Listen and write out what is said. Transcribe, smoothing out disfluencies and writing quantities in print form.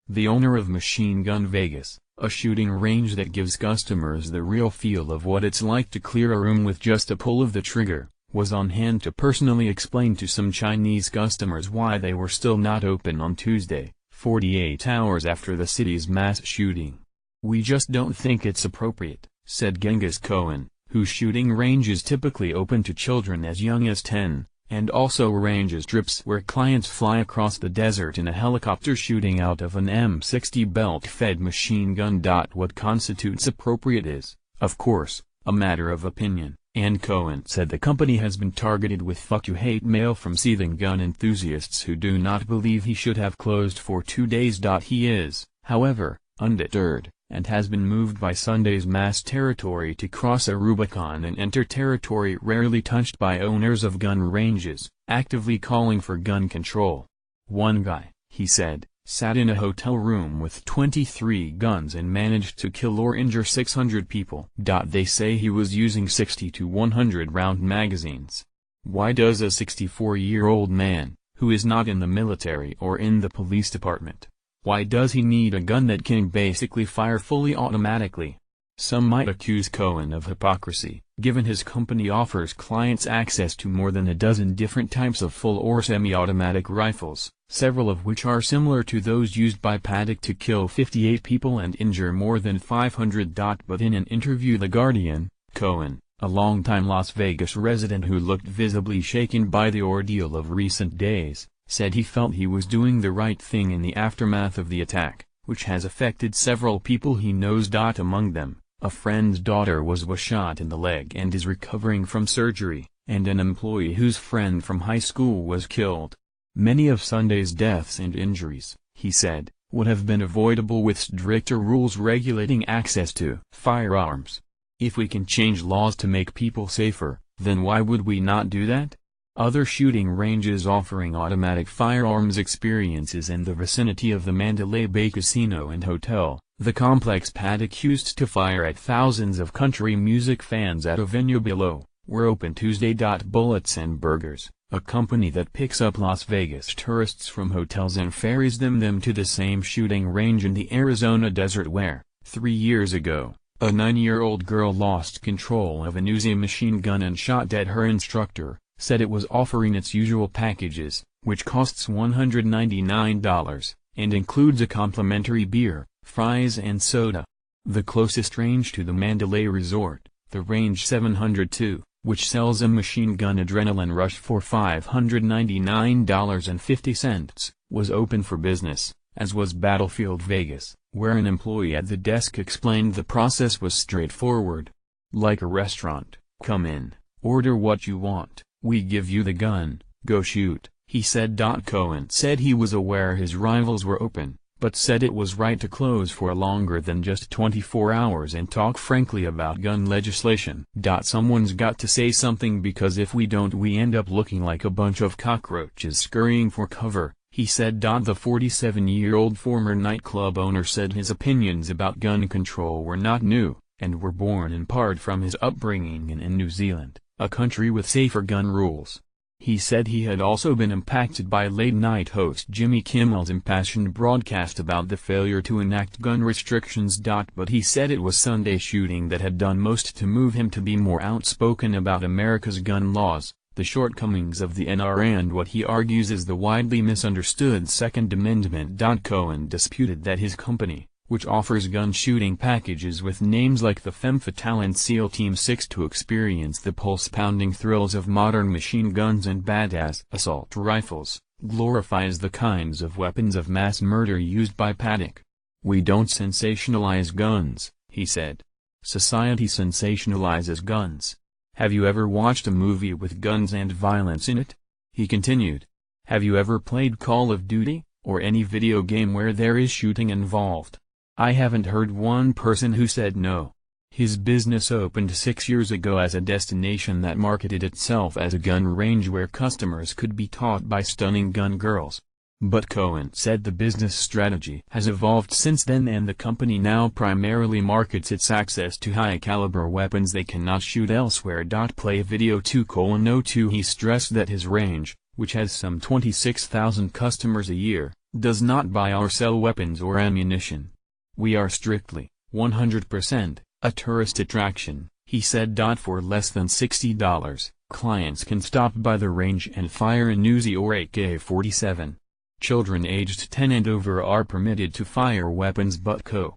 the owner of Machine Gun Vegas, a shooting range that gives customers the real feel of what it's like to clear a room with just a pull of the trigger, was on hand to personally explain to some Chinese customers why they were still not open on Tuesday, 48 hours after the city's mass shooting. "We just don't think it's appropriate," said Genghis Cohen, whose shooting range is typically open to children as young as 10, and also arranges trips where clients fly across the desert in a helicopter shooting out of an M60 belt-fed machine gun. What constitutes appropriate is, of course, a matter of opinion, and Cohen said the company has been targeted with "fuck you hate mail" from seething gun enthusiasts who do not believe he should have closed for 2 days. He is, however, undeterred, and has been moved by Sunday's mass territory to cross a Rubicon and enter territory rarely touched by owners of gun ranges, actively calling for gun control. "One guy," he said, "sat in a hotel room with 23 guns and managed to kill or injure 600 people." They say he was using 60 to 100 round magazines. Why does a 64-year-old man, who is not in the military or in the police department, why does he need a gun that can basically fire fully automatically? Some might accuse Cohen of hypocrisy, given his company offers clients access to more than a dozen different types of full or semi-automatic rifles, several of which are similar to those used by Paddock to kill 58 people and injure more than 500. But in an interview with The Guardian, Cohen, a longtime Las Vegas resident who looked visibly shaken by the ordeal of recent days, said he felt he was doing the right thing in the aftermath of the attack, which has affected several people he knows. Among them, a friend's daughter was shot in the leg and is recovering from surgery, and an employee whose friend from high school was killed. Many of Sunday's deaths and injuries, he said, would have been avoidable with stricter rules regulating access to firearms. If we can change laws to make people safer, then why would we not do that? Other shooting ranges offering automatic firearms experiences in the vicinity of the Mandalay Bay Casino and Hotel, the complex Paddock used to fire at thousands of country music fans at a venue below, were open Tuesday. Bullets and Burgers, a company that picks up Las Vegas tourists from hotels and ferries them to the same shooting range in the Arizona desert where, 3 years ago, a 9-year-old girl lost control of an Uzi machine gun and shot dead her instructor, said it was offering its usual packages, which costs $199, and includes a complimentary beer, fries and soda. The closest range to the Mandalay Resort, the Range 702, which sells a machine gun Adrenaline Rush for $599.50, was open for business, as was Battlefield Vegas, where an employee at the desk explained the process was straightforward. "Like a restaurant, come in, order what you want. We give you the gun, go shoot," he said. Cohen said he was aware his rivals were open, but said it was right to close for longer than just 24 hours and talk frankly about gun legislation. "Someone's got to say something because if we don't we end up looking like a bunch of cockroaches scurrying for cover," he said. The 47-year-old former nightclub owner said his opinions about gun control were not new, and were born in part from his upbringing in New Zealand, a country with safer gun rules. He said he had also been impacted by late-night host Jimmy Kimmel's impassioned broadcast about the failure to enact gun restrictions. But he said it was Sunday's shooting that had done most to move him to be more outspoken about America's gun laws, the shortcomings of the NRA and what he argues is the widely misunderstood Second Amendment. Cohen disputed that his company, which offers gun shooting packages with names like the Femme Fatale and SEAL Team 6 to experience the pulse-pounding thrills of modern machine guns and badass assault rifles, glorifies the kinds of weapons of mass murder used by Paddock. "We don't sensationalize guns," he said. "Society sensationalizes guns. Have you ever watched a movie with guns and violence in it?" He continued. "Have you ever played Call of Duty, or any video game where there is shooting involved? I haven't heard one person who said no." His business opened 6 years ago as a destination that marketed itself as a gun range where customers could be taught by stunning gun girls. But Cohen said the business strategy has evolved since then and the company now primarily markets its access to high-caliber weapons they cannot shoot elsewhere. Play video 2:02 He stressed that his range, which has some 26,000 customers a year, does not buy or sell weapons or ammunition. We are strictly, 100%, a tourist attraction, he said. For less than $60, clients can stop by the range and fire an Uzi or AK-47. Children aged 10 and over are permitted to fire weapons, but Co.